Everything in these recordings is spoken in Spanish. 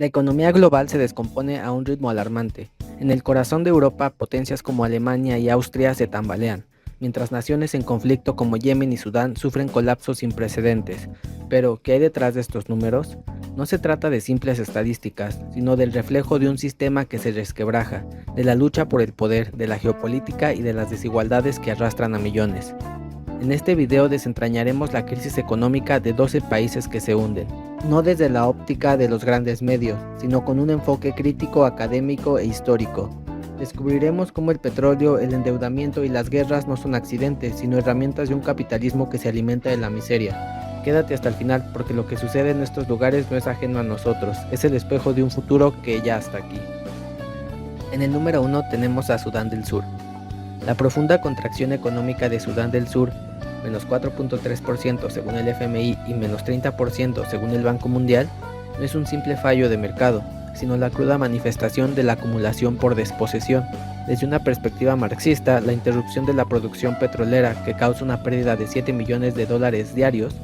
La economía global se descompone a un ritmo alarmante. En el corazón de Europa, potencias como Alemania y Austria se tambalean, mientras naciones en conflicto como Yemen y Sudán sufren colapsos sin precedentes. Pero, ¿qué hay detrás de estos números? No se trata de simples estadísticas, sino del reflejo de un sistema que se resquebraja, de la lucha por el poder, de la geopolítica y de las desigualdades que arrastran a millones. En este video desentrañaremos la crisis económica de 12 países que se hunden, no desde la óptica de los grandes medios, sino con un enfoque crítico, académico e histórico. Descubriremos cómo el petróleo, el endeudamiento y las guerras no son accidentes, sino herramientas de un capitalismo que se alimenta de la miseria. Quédate hasta el final, porque lo que sucede en estos lugares no es ajeno a nosotros, es el espejo de un futuro que ya está aquí. En el número 1 tenemos a Sudán del Sur. La profunda contracción económica de Sudán del Sur, menos 4.3% según el FMI y menos 30% según el Banco Mundial, no es un simple fallo de mercado, sino la cruda manifestación de la acumulación por desposesión. Desde una perspectiva marxista, la interrupción de la producción petrolera, que causa una pérdida de 7 millones de dólares diarios,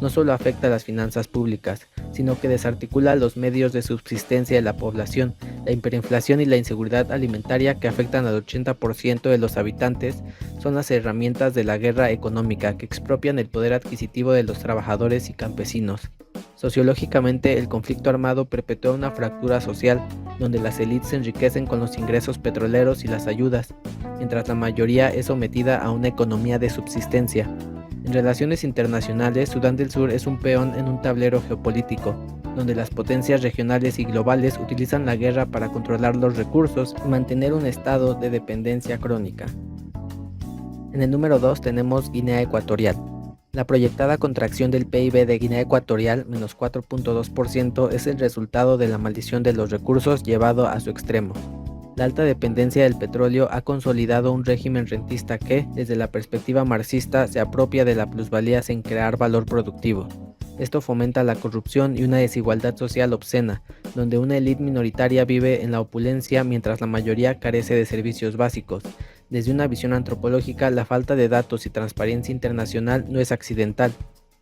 no solo afecta a las finanzas públicas, sino que desarticula los medios de subsistencia de la población. La hiperinflación y la inseguridad alimentaria, que afectan al 80% de los habitantes, son las herramientas de la guerra económica que expropian el poder adquisitivo de los trabajadores y campesinos. Sociológicamente, el conflicto armado perpetúa una fractura social, donde las élites se enriquecen con los ingresos petroleros y las ayudas, mientras la mayoría es sometida a una economía de subsistencia. En relaciones internacionales, Sudán del Sur es un peón en un tablero geopolítico, donde las potencias regionales y globales utilizan la guerra para controlar los recursos y mantener un estado de dependencia crónica. En el número 2 tenemos Guinea Ecuatorial. La proyectada contracción del PIB de Guinea Ecuatorial, menos 4.2%, es el resultado de la maldición de los recursos llevado a su extremo. La alta dependencia del petróleo ha consolidado un régimen rentista que, desde la perspectiva marxista, se apropia de la plusvalía sin crear valor productivo. Esto fomenta la corrupción y una desigualdad social obscena, donde una élite minoritaria vive en la opulencia mientras la mayoría carece de servicios básicos. Desde una visión antropológica, la falta de datos y transparencia internacional no es accidental.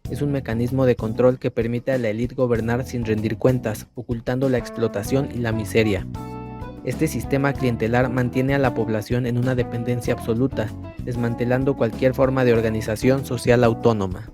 Es un mecanismo de control que permite a la élite gobernar sin rendir cuentas, ocultando la explotación y la miseria. Este sistema clientelar mantiene a la población en una dependencia absoluta, desmantelando cualquier forma de organización social autónoma.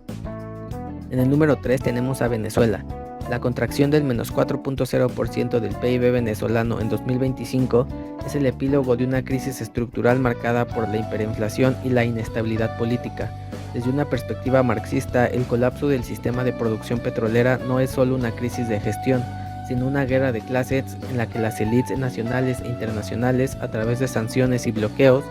En el número 3 tenemos a Venezuela. La contracción del menos 4.0% del PIB venezolano en 2025 es el epílogo de una crisis estructural marcada por la hiperinflación y la inestabilidad política. Desde una perspectiva marxista, el colapso del sistema de producción petrolera no es solo una crisis de gestión, sino una guerra de clases en la que las élites nacionales e internacionales, a través de sanciones y bloqueos,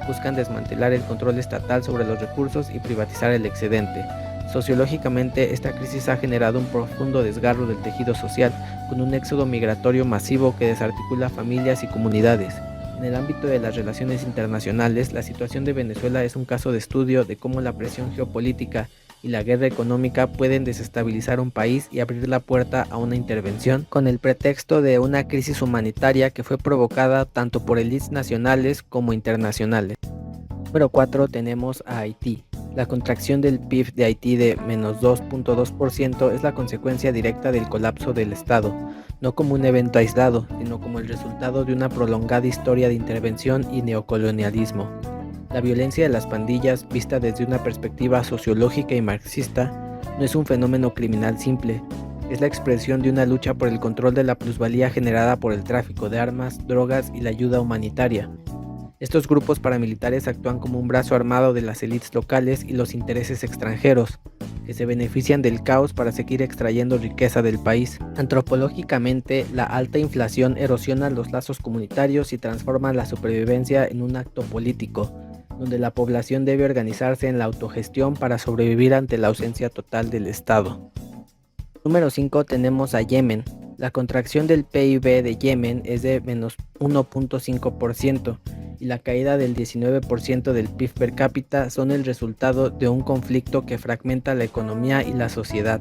buscan desmantelar el control estatal sobre los recursos y privatizar el excedente. Sociológicamente, esta crisis ha generado un profundo desgarro del tejido social, con un éxodo migratorio masivo que desarticula familias y comunidades. En el ámbito de las relaciones internacionales, la situación de Venezuela es un caso de estudio de cómo la presión geopolítica y la guerra económica pueden desestabilizar un país y abrir la puerta a una intervención con el pretexto de una crisis humanitaria que fue provocada tanto por élites nacionales como internacionales. Número 4 tenemos a Haití. La contracción del PIB de Haití de menos 2.2% es la consecuencia directa del colapso del Estado, no como un evento aislado, sino como el resultado de una prolongada historia de intervención y neocolonialismo. La violencia de las pandillas, vista desde una perspectiva sociológica y marxista, no es un fenómeno criminal simple, es la expresión de una lucha por el control de la plusvalía generada por el tráfico de armas, drogas y la ayuda humanitaria. Estos grupos paramilitares actúan como un brazo armado de las élites locales y los intereses extranjeros, que se benefician del caos para seguir extrayendo riqueza del país. Antropológicamente, la alta inflación erosiona los lazos comunitarios y transforma la supervivencia en un acto político, donde la población debe organizarse en la autogestión para sobrevivir ante la ausencia total del Estado. Número 5 tenemos a Yemen. La contracción del PIB de Yemen es de menos 1.5% y la caída del 19% del PIB per cápita son el resultado de un conflicto que fragmenta la economía y la sociedad.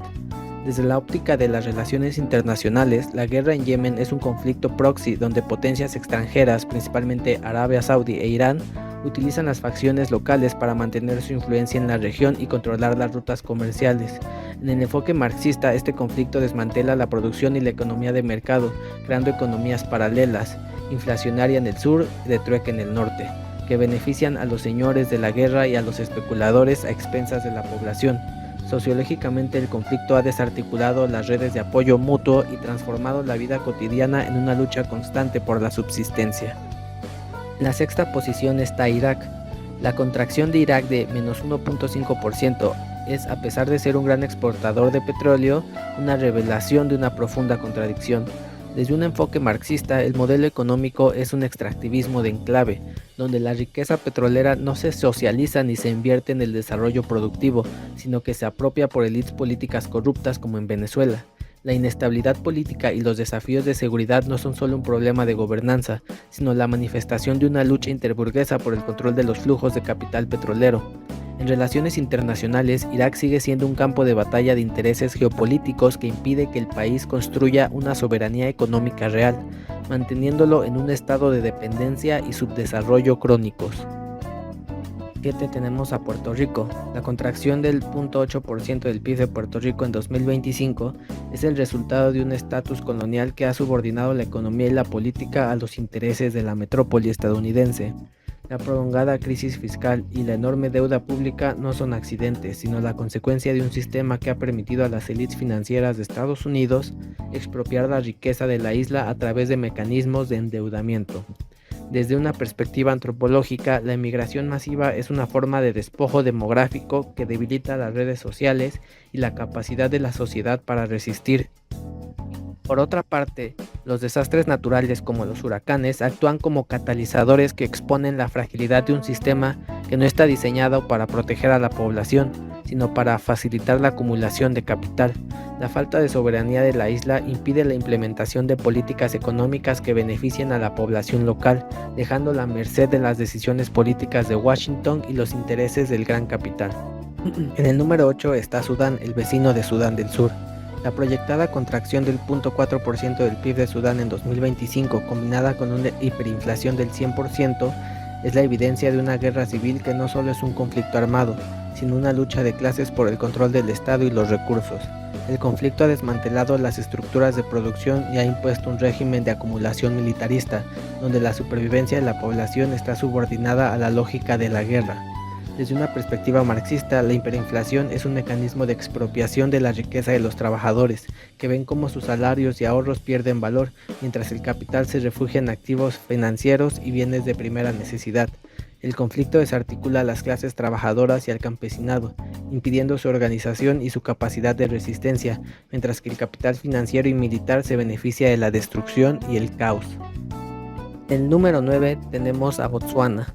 Desde la óptica de las relaciones internacionales, la guerra en Yemen es un conflicto proxy donde potencias extranjeras, principalmente Arabia Saudí e Irán, utilizan las facciones locales para mantener su influencia en la región y controlar las rutas comerciales. En el enfoque marxista, este conflicto desmantela la producción y la economía de mercado, creando economías paralelas, inflacionaria en el sur y de trueque en el norte, que benefician a los señores de la guerra y a los especuladores a expensas de la población. Sociológicamente, el conflicto ha desarticulado las redes de apoyo mutuo y transformado la vida cotidiana en una lucha constante por la subsistencia. En la sexta posición está Irak. La contracción de Irak de menos 1.5% es, a pesar de ser un gran exportador de petróleo, una revelación de una profunda contradicción. Desde un enfoque marxista, el modelo económico es un extractivismo de enclave, donde la riqueza petrolera no se socializa ni se invierte en el desarrollo productivo, sino que se apropia por élites políticas corruptas como en Venezuela. La inestabilidad política y los desafíos de seguridad no son solo un problema de gobernanza, sino la manifestación de una lucha interburguesa por el control de los flujos de capital petrolero. En relaciones internacionales, Irak sigue siendo un campo de batalla de intereses geopolíticos que impide que el país construya una soberanía económica real, manteniéndolo en un estado de dependencia y subdesarrollo crónicos. 7 tenemos a Puerto Rico. La contracción del 0.8% del PIB de Puerto Rico en 2025 es el resultado de un estatus colonial que ha subordinado la economía y la política a los intereses de la metrópoli estadounidense. La prolongada crisis fiscal y la enorme deuda pública no son accidentes, sino la consecuencia de un sistema que ha permitido a las élites financieras de Estados Unidos expropiar la riqueza de la isla a través de mecanismos de endeudamiento. Desde una perspectiva antropológica, la emigración masiva es una forma de despojo demográfico que debilita las redes sociales y la capacidad de la sociedad para resistir. Por otra parte, los desastres naturales como los huracanes actúan como catalizadores que exponen la fragilidad de un sistema que no está diseñado para proteger a la población, sino para facilitar la acumulación de capital. La falta de soberanía de la isla impide la implementación de políticas económicas que beneficien a la población local, dejándola a merced de las decisiones políticas de Washington y los intereses del gran capital. En el número 8 está Sudán, el vecino de Sudán del Sur. La proyectada contracción del 0.4% del PIB de Sudán en 2025, combinada con una hiperinflación del 100%, es la evidencia de una guerra civil que no solo es un conflicto armado, sino una lucha de clases por el control del Estado y los recursos. El conflicto ha desmantelado las estructuras de producción y ha impuesto un régimen de acumulación militarista, donde la supervivencia de la población está subordinada a la lógica de la guerra. Desde una perspectiva marxista, la hiperinflación es un mecanismo de expropiación de la riqueza de los trabajadores, que ven cómo sus salarios y ahorros pierden valor, mientras el capital se refugia en activos financieros y bienes de primera necesidad. El conflicto desarticula a las clases trabajadoras y al campesinado, impidiendo su organización y su capacidad de resistencia, mientras que el capital financiero y militar se beneficia de la destrucción y el caos. En el número 9 tenemos a Botsuana.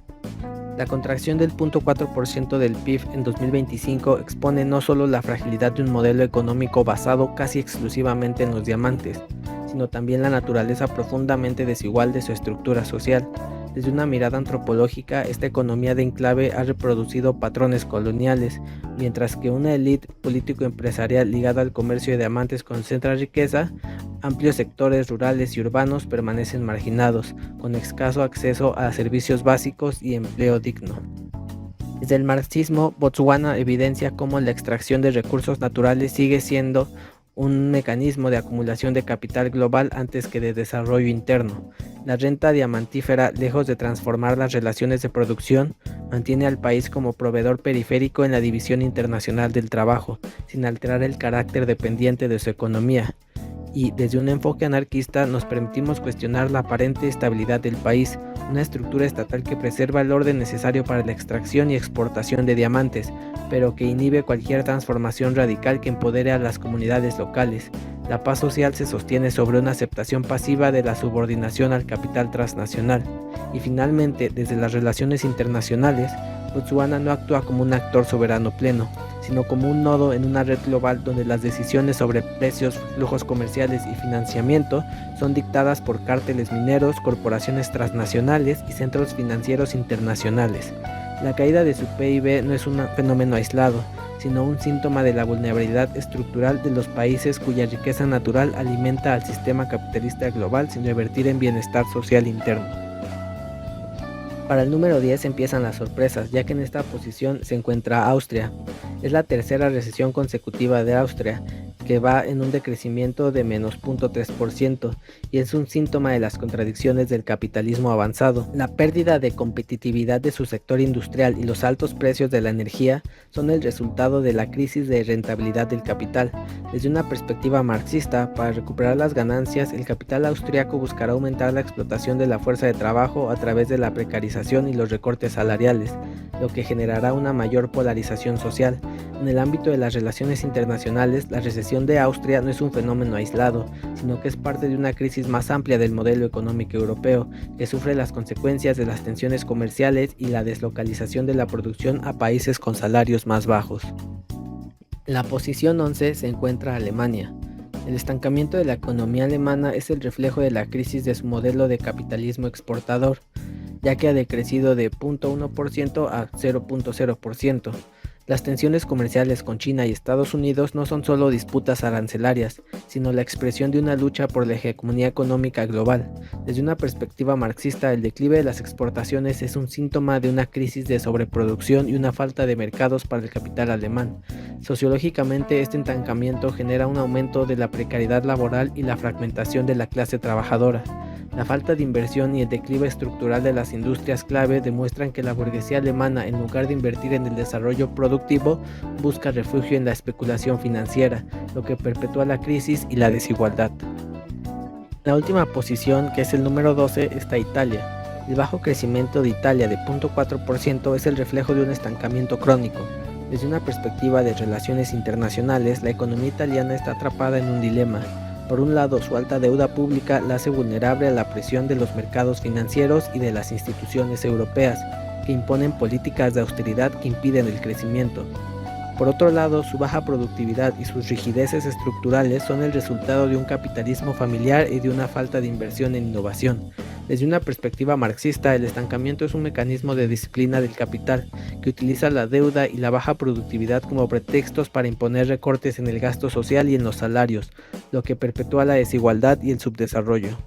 La contracción del 0.4% del PIB en 2025 expone no solo la fragilidad de un modelo económico basado casi exclusivamente en los diamantes, sino también la naturaleza profundamente desigual de su estructura social. Desde una mirada antropológica, esta economía de enclave ha reproducido patrones coloniales, mientras que una élite político-empresarial ligada al comercio de diamantes concentra riqueza, amplios sectores rurales y urbanos permanecen marginados, con escaso acceso a servicios básicos y empleo digno. Desde el marxismo, Botsuana evidencia cómo la extracción de recursos naturales sigue siendo un mecanismo de acumulación de capital global antes que de desarrollo interno. La renta diamantífera, lejos de transformar las relaciones de producción, mantiene al país como proveedor periférico en la división internacional del trabajo, sin alterar el carácter dependiente de su economía. Y desde un enfoque anarquista nos permitimos cuestionar la aparente estabilidad del país, una estructura estatal que preserva el orden necesario para la extracción y exportación de diamantes, pero que inhibe cualquier transformación radical que empodere a las comunidades locales. La paz social se sostiene sobre una aceptación pasiva de la subordinación al capital transnacional. Y finalmente, desde las relaciones internacionales, Botsuana no actúa como un actor soberano pleno, sino como un nodo en una red global donde las decisiones sobre precios, flujos comerciales y financiamiento son dictadas por cárteles mineros, corporaciones transnacionales y centros financieros internacionales. La caída de su PIB no es un fenómeno aislado, sino un síntoma de la vulnerabilidad estructural de los países cuya riqueza natural alimenta al sistema capitalista global sin revertir en bienestar social interno. Para el número 10 empiezan las sorpresas, ya que en esta posición se encuentra Austria. Es la tercera recesión consecutiva de Austria, que va en un decrecimiento de menos 0,3% y es un síntoma de las contradicciones del capitalismo avanzado. La pérdida de competitividad de su sector industrial y los altos precios de la energía son el resultado de la crisis de rentabilidad del capital. Desde una perspectiva marxista, para recuperar las ganancias, el capital austriaco buscará aumentar la explotación de la fuerza de trabajo a través de la precarización y los recortes salariales, lo que generará una mayor polarización social. En el ámbito de las relaciones internacionales, la recesión de Austria no es un fenómeno aislado, sino que es parte de una crisis más amplia del modelo económico europeo, que sufre las consecuencias de las tensiones comerciales y la deslocalización de la producción a países con salarios más bajos. En la posición 11 se encuentra Alemania. El estancamiento de la economía alemana es el reflejo de la crisis de su modelo de capitalismo exportador, ya que ha decrecido de 0,1% a 0,0%. Las tensiones comerciales con China y Estados Unidos no son solo disputas arancelarias, sino la expresión de una lucha por la hegemonía económica global. Desde una perspectiva marxista, el declive de las exportaciones es un síntoma de una crisis de sobreproducción y una falta de mercados para el capital alemán. Sociológicamente, este estancamiento genera un aumento de la precariedad laboral y la fragmentación de la clase trabajadora. La falta de inversión y el declive estructural de las industrias clave demuestran que la burguesía alemana, en lugar de invertir en el desarrollo productivo, busca refugio en la especulación financiera, lo que perpetúa la crisis y la desigualdad. En la última posición, que es el número 12, está Italia. El bajo crecimiento de Italia de 0,4% es el reflejo de un estancamiento crónico. Desde una perspectiva de relaciones internacionales, la economía italiana está atrapada en un dilema. Por un lado, su alta deuda pública la hace vulnerable a la presión de los mercados financieros y de las instituciones europeas, que imponen políticas de austeridad que impiden el crecimiento. Por otro lado, su baja productividad y sus rigideces estructurales son el resultado de un capitalismo familiar y de una falta de inversión en innovación. Desde una perspectiva marxista, el estancamiento es un mecanismo de disciplina del capital, que utiliza la deuda y la baja productividad como pretextos para imponer recortes en el gasto social y en los salarios, lo que perpetúa la desigualdad y el subdesarrollo.